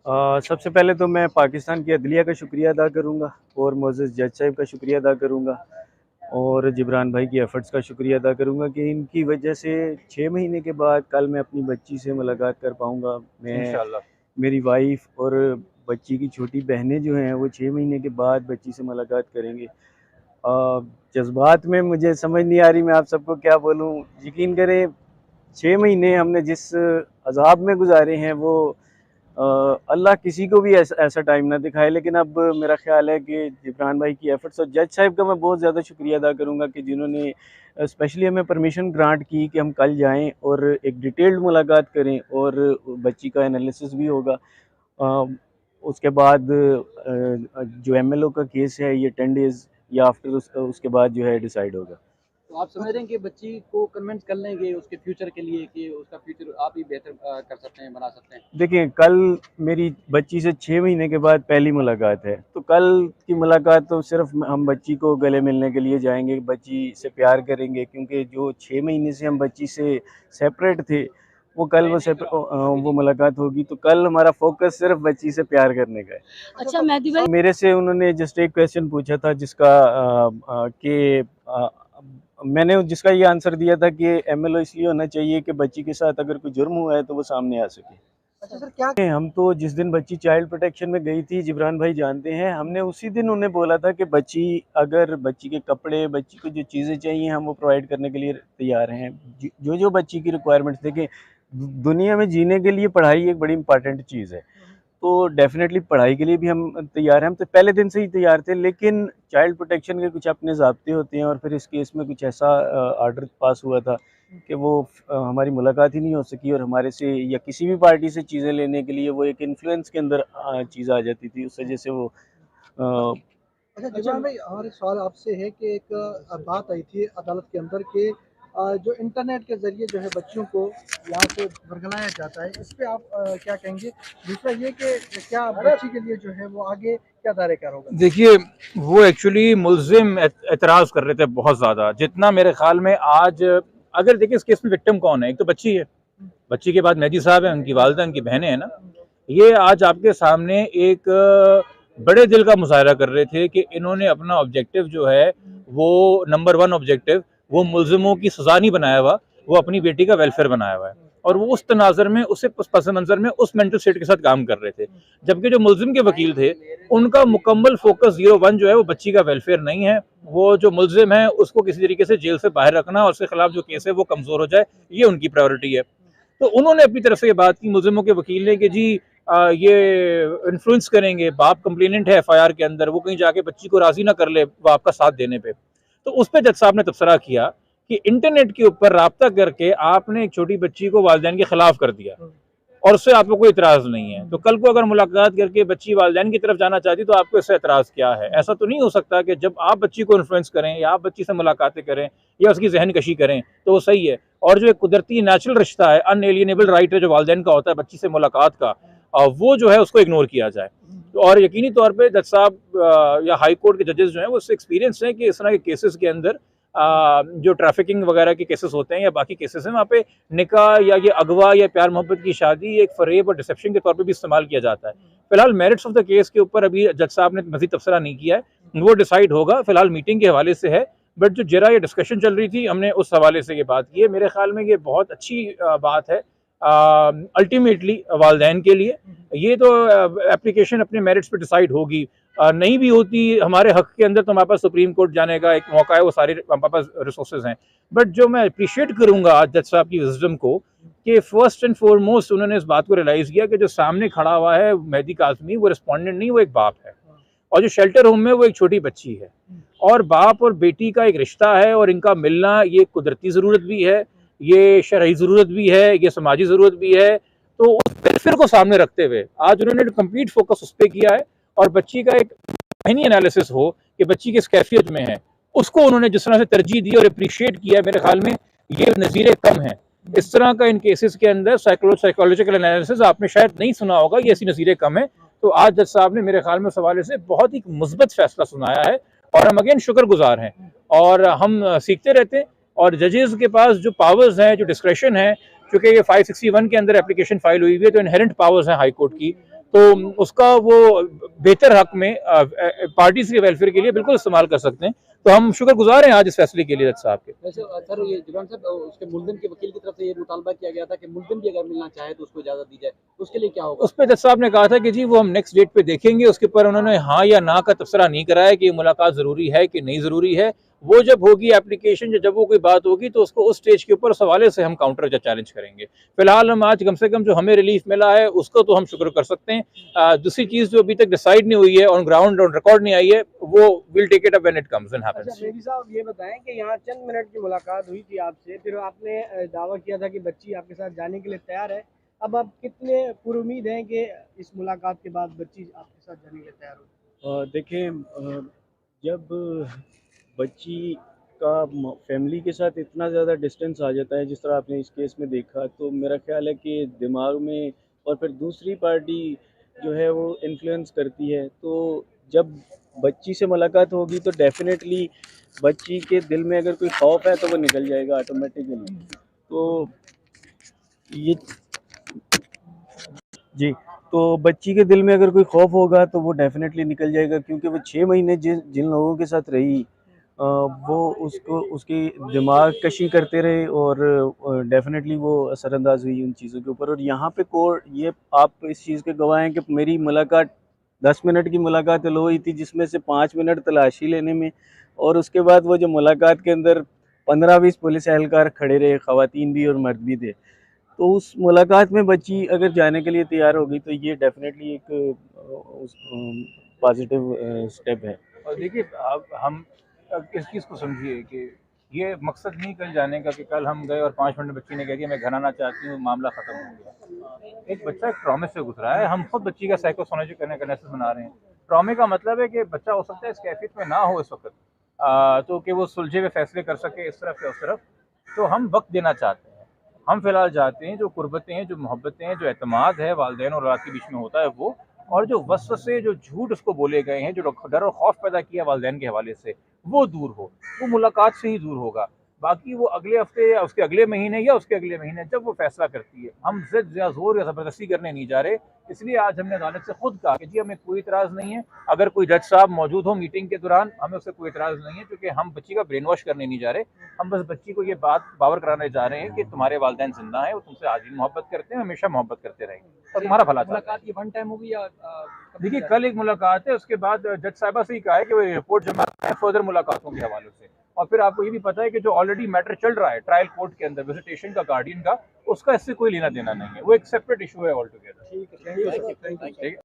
सबसे पहले तो मैं पाकिस्तान की अदलिया का शुक्रिया अदा करूँगा और मोअज़्ज़ज़ जज साहब का शुक्रिया अदा करूँगा और जिब्रान भाई की एफ़र्ट्स का शुक्रिया अदा करूँगा कि इनकी वजह से 6 महीने के बाद कल मैं अपनी बच्ची से मुलाकात कर पाऊँगा। मैं इंशाल्लाह। मेरी वाइफ़ और बच्ची की छोटी बहनें जो हैं वो 6 महीने के बाद बच्ची से मुलाकात करेंगे। जज़्बात में मुझे समझ नहीं आ रही मैं आप सबको क्या बोलूँ। यकीन करें 6 महीने हमने जिस अज़ाब में गुज़ारे हैं वो अल्लाह किसी को भी ऐसा टाइम ना दिखाए। लेकिन अब मेरा ख़्याल है कि जिब्रान भाई की एफ़र्ट्स और जज साहब का मैं बहुत ज़्यादा शुक्रिया अदा करूँगा कि जिन्होंने स्पेशली हमें परमिशन ग्रांट की कि हम कल जाएँ और एक डिटेल्ड मुलाकात करें और बच्ची का एनालिसिस भी होगा। अ, उसके बाद जो एमएलओ का केस है ये 10 डेज़ या आफ्टर उसके बाद जो है डिसाइड होगा। तो आप समझ रहे हैं कि बच्ची को कन्विंस कर लेंगे उसके फ्यूचर के लिए कि उसका फ्यूचर आप ही बेहतर कर सकते हैं, बना सकते हैं? देखिए, कल मेरी बच्ची से 6 महीने के बाद पहली मुलाकात है, तो कल की मुलाकात तो सिर्फ़ हम बच्ची को गले मिलने के लिए जाएँगे, बच्ची से प्यार करेंगे क्योंकि जो 6 महीने से हम बच्ची से सेपरेट थे, वो मुलाकात होगी, तो कल हमारा फ़ोकस सिर्फ़ बच्ची से प्यार करने का है। अच्छा मेहदी भाई, मेरे से उन्होंने जस्ट एक क्वेश्चन पूछा था जिसका मैंने जिसका ये आंसर दिया था कि एमएलओ इसलिए होना चाहिए कि बच्ची के साथ अगर कोई जुर्म हुआ है तो वो सामने आ सके। अच्छा सर, क्या हम तो जिस दिन बच्ची चाइल्ड प्रोटेक्शन में गई थी, जिब्रान भाई जानते हैं, हमने उसी दिन उन्हें बोला था कि बच्ची के कपड़े, बच्ची को जो चीज़ें चाहिए हम वो प्रोवाइड करने के लिए तैयार हैं। जो बच्ची की रिक्वायरमेंट्स देखें, दुनिया में जीने के लिए पढ़ाई एक बड़ी इंपॉर्टेंट चीज़ है। तो डेफ़िनेटली पढ़ाई के लिए भी हम तैयार हैं, हम तो पहले दिन से ही तैयार थे, लेकिन चाइल्ड प्रोटेक्शन के कुछ अपने ज़ाब्ते होते हैं और फिर इस केस में कुछ ऐसा ऑर्डर पास हुआ था कि वो हमारी मुलाकात ही नहीं हो सकी और हमारे से या किसी भी पार्टी से चीज़ें लेने के लिए वो एक इन्फ्लुएंस के अंदर चीज़ आ जाती थी, उस वजह से वो अ, अच्छा जिब्रान भाई, हमारे सवाल आपसे है कि एक बात आई थी अदालत के अंदर के जो इंटरनेट के ज़रिए जो है बच्चियों को यहाँ से वर्गलाया जाता है, इस पे आप क्या कहेंगे? दूसरा ये कि क्या बच्ची के लिए जो है वो आगे क्या दायरा-कार होगा? देखिए, वो एक्चुअली मुल्ज़िम एतराज़ कर रहे थे बहुत ज़्यादा, जितना मेरे ख़्याल में आज अगर देखिए इस केस में विक्टिम कौन है? एक तो बच्ची है, बच्ची के बाद मेहदी साहब हैं, उनकी वालिदा, उनकी बहनें हैं ना। ये आज आपके सामने एक बड़े दिल का मुज़ाहरा कर रहे थे कि इन्होंने अपना ऑब्जेक्टिव जो है वो नंबर 1 ऑब्जेक्टिव वो मुल्ज़िमों की सज़ा नहीं बनाया हुआ, वो अपनी बेटी का वेलफेयर बनाया हुआ है। और वो उस तनाज़ुर में, उस पस मंज़र में, उस मेंटल स्टेट के साथ काम कर रहे थे। जबकि जो मुल्ज़िम के वकील थे, उनका मुकम्मल फ़ोकस 01 जो है वो बच्ची का वेलफेयर नहीं है। वो जो मुल्ज़िम है उसको किसी तरीके से जेल से बाहर रखना और उसके खिलाफ जो केस है वो कमज़ोर हो जाए, ये उनकी प्रायोरिटी है। तो उन्होंने अपनी तरफ से ये बात की मुल्ज़िमों के वकील ने कि जी ये इन्फ्लुएंस करेंगे, बाप कंप्लेनेंट है एफआईआर के अंदर, वो कहीं जाके बच्ची को राज़ी ना कर ले बाप का साथ देने पे। तो उस पे जज साहब ने तबसरा किया कि इंटरनेट के ऊपर राब्ता करके आपने एक छोटी बच्ची को वालिदैन के खिलाफ कर दिया और उससे आपको कोई इतराज़ नहीं है। तो कल को अगर मुलाकात करके बच्ची वालिदैन की तरफ जाना चाहती तो आपको इससे एतराज़ क्या है? ऐसा तो नहीं हो सकता कि जब आप बच्ची को इन्फ्लुएंस करें या आप बच्ची से मुलाकातें करें या उसकी जहन कशी करें तो वो सही है। और जो एक कुदरती नेचुरल रिश्ता है, अनएलियनेबल राइट है जो वालिदैन का होता है बच्ची से मुलाकात का, वो जो है उसको इग्नोर किया जाए। और यकीनी तौर पे जज साहब या हाई कोर्ट के जजेस जो हैं वो उससे एक्सपीरियंस हैं कि इस तरह के केसेस के अंदर जो ट्रैफिकिंग वगैरह के केसेस होते हैं या बाकी केसेस हैं, वहाँ पे निकाह या ये अगवा या प्यार मोहब्बत की शादी एक फरेब और डिसेप्शन के तौर पे भी इस्तेमाल किया जाता है। फिलहाल मेरिट्स ऑफ द केस के ऊपर अभी जज साहब ने मज़ीद तबसरा नहीं किया है, वो डिसाइड होगा, फिलहाल मीटिंग के हवाले से है। बट जो जरा ये डिस्कशन चल रही थी, हमने उस हवाले से ये बात की है। मेरे ख्याल में ये बहुत अच्छी बात है अल्टीमेटली वालिदैन के लिए। ये तो एप्लीकेशन अपने मेरिट्स पे डिसाइड होगी, नहीं भी होती हमारे हक के अंदर तो हमारे पास सुप्रीम कोर्ट जाने का एक मौका है, वो सारे हमारे पास रिसोर्सेज हैं। बट जो मैं अप्रिशिएट करूंगा आज जज साहब की विजडम को कि फर्स्ट एंड फॉरमोस्ट उन्होंने इस बात को रियलाइज़ किया कि जो सामने खड़ा हुआ है मेहदी काज़मी, वो रिस्पोंडेंट नहीं, वो एक बाप है। और जो शेल्टर होम में वो एक छोटी बच्ची है और बाप और बेटी का एक रिश्ता है और इनका मिलना ये कुदरती ज़रूरत भी है, ये शरई ज़रूरत भी है, ये समाजी ज़रूरत भी है। तो उस वेलफेयर को सामने रखते हुए आज उन्होंने कंप्लीट फोकस उस पर किया है और बच्ची का एक मायनी एनालिसिस हो कि बच्ची किस कैफियत में है, उसको उन्होंने जिस तरह से तरजीह दी और अप्रिशिएट किया है, मेरे ख्याल में ये नज़ीरे कम है। इस तरह का इन केसेस के अंदर साइकोलॉजिकल एनालिसिस आपने शायद नहीं सुना होगा, ये ऐसी नज़ीरे कम है। तो आज जज साहब ने मेरे ख्याल में उस हवाले से बहुत ही मुस्बत फैसला सुनाया है और हम अगेन शुक्रगुजार हैं और हम सीखते रहते हैं। और जजेस के पास जो पावर्स हैं, जो डिस्क्रेशन है, क्योंकि ये 561 के अंदर एप्लीकेशन फाइल हुई हुई है तो इनहेरेंट पावर्स हैं हाई कोर्ट की, तो उसका वो बेहतर हक में पार्टीज के वेलफेयर के लिए बिल्कुल इस्तेमाल कर सकते हैं। तो हम शुक्रगुजार हैं आज इस फैसले के लिए जज साहब के। वैसे सर ये जुबान साहब उसके मुल्जिम के वकील की तरफ से ये मुतालबा किया गया था कि मुल्जिम भी अगर मिलना चाहे तो उसको इजाजत दी जाए, उसके लिए क्या होगा? उस पर जज साहब ने कहा था कि जी वो हम नेक्स्ट डेट पे देखेंगे, उसके ऊपर उन्होंने हाँ या ना का तबसरा नहीं कराया कि मुलाकात ज़रूरी है कि नहीं ज़रूरी है। वो जब होगी एप्लीकेशन, जब वो कोई बात होगी तो उसको उस स्टेज के ऊपर उस हवाले से हम काउंटर या चैलेंज करेंगे। फिलहाल हम आज कम से कम जो हमें रिलीफ मिला है उसको तो हम शुक्र कर सकते हैं। दूसरी चीज़ जो अभी तक डिसाइड नहीं हुई है, ऑन ग्राउंड ऑन रिकॉर्ड नहीं आई है, वो will take it up when it comes and happens. अच्छा बेबी साहब, ये बताएं कि यहाँ चंद मिनट की मुलाकात हुई थी आपसे, फिर आपने दावा किया था कि बच्ची आपके साथ जाने के लिए तैयार है। अब आप कितने पुरुमीद हैं कि इस मुलाकात के बाद बच्ची आपके साथ जाने के लिए तैयार होगी? देखें, जब बच्ची का फैमिली के साथ इतना ज़्यादा डिस्टेंस आ जाता है जिस तरह आपने इस केस में देखा, तो मेरा ख्याल है कि दिमाग में और फिर दूसरी पार्टी जो है वो इन्फ्लुएंस करती है। तो जब बच्ची से मुलाकात होगी तो डेफिनेटली बच्ची के दिल में अगर कोई खौफ है तो वो निकल जाएगा ऑटोमेटिकली। तो ये जी, तो बच्ची के दिल में अगर कोई खौफ होगा तो वो डेफिनेटली निकल जाएगा, क्योंकि वो 6 महीने जिन लोगों के साथ रही, वो उसको उसकी दिमाग कशी करते रहे और डेफिनेटली वो असरअंदाज हुई उन चीज़ों के ऊपर। और यहाँ पे कोर्ट, ये आप इस चीज़ के गवाह हैं कि मेरी मुलाकात 10 मिनट की मुलाकात हुई थी, जिसमें से 5 मिनट तलाशी लेने में, और उसके बाद वो जो मुलाकात के अंदर 15-20 पुलिस एहलकार खड़े रहे, ख़वातीन भी और मर्द भी थे। तो उस मुलाकात में बच्ची अगर जाने के लिए तैयार होगी तो ये डेफिनेटली एक पॉजिटिव स्टेप है। और देखिए, अब हम इस चीज़ को समझिए कि ये मकसद नहीं कल जाने का कि कल हम गए और 5 मिनट में बच्ची ने कह दिया मैं घर आना चाहती हूँ, मामला ख़त्म हो गया। एक बच्चा एक ट्रॉमे से गुजरा है, हम खुद बच्ची का साइकोसोलॉजी करने का एनालिसिस बना रहे हैं। ट्रॉमे का मतलब है कि बच्चा हो सकता है इस कैफियत में ना हो इस वक्त, तो कि वो सुलझे हुए फैसले कर सके इस तरफ या उस तरफ। तो हम वक्त देना चाहते हैं। हम फिलहाल चाहते हैं जो कुर्बतें हैं, जो मोहब्बतें हैं, जो एतमाद है वालिदैन और औलाद के बीच में होता है वो, और जो वसवसे, जो झूठ उसको बोले गए हैं, जो डर और खौफ पैदा किया वालिदैन के हवाले से, वो दूर हो। वो मुलाकात से ही दूर होगा। बाकी वो अगले हफ्ते या उसके अगले महीने या उसके अगले महीने जब वो फैसला करती है, हम जिद या जोर या ज़बरदस्ती करने नहीं जा रहे। इसलिए आज हमने अदालत से खुद कहा कि जी हमें कोई इतराज़ नहीं है, अगर कोई जज साहब मौजूद हो मीटिंग के दौरान, हमें उससे कोई इतराज़ नहीं है, क्योंकि हम बच्ची का ब्रेन वॉश करने नहीं जा रहे। हम बस बच्ची को ये बात बावर कराने जा रहे हैं कि तुम्हारे वालिदैन जिंदा हैं, वो तुमसे आजीवन मोहब्बत करते हैं, हमेशा मोहब्बत करते रहेंगे और तुम्हारा भला चाहते हैं। मुलाकात ये वन टाइम होगी या देखिए, कल एक मुलाकात है, उसके बाद जज साहिबा से ही कहा है कि वो रिपोर्ट जमा करें फर्दर मुलाकातों के हवाले से। और फिर आपको ये भी पता है कि जो ऑलरेडी मैटर चल रहा है ट्रायल कोर्ट के अंदर विजिटेशन का गार्डियन का, उसका इससे कोई लेना देना नहीं है, वो एक सेपरेट इशू है ऑल टुगेदर। ठीक है, थैंक यू। ठीक है।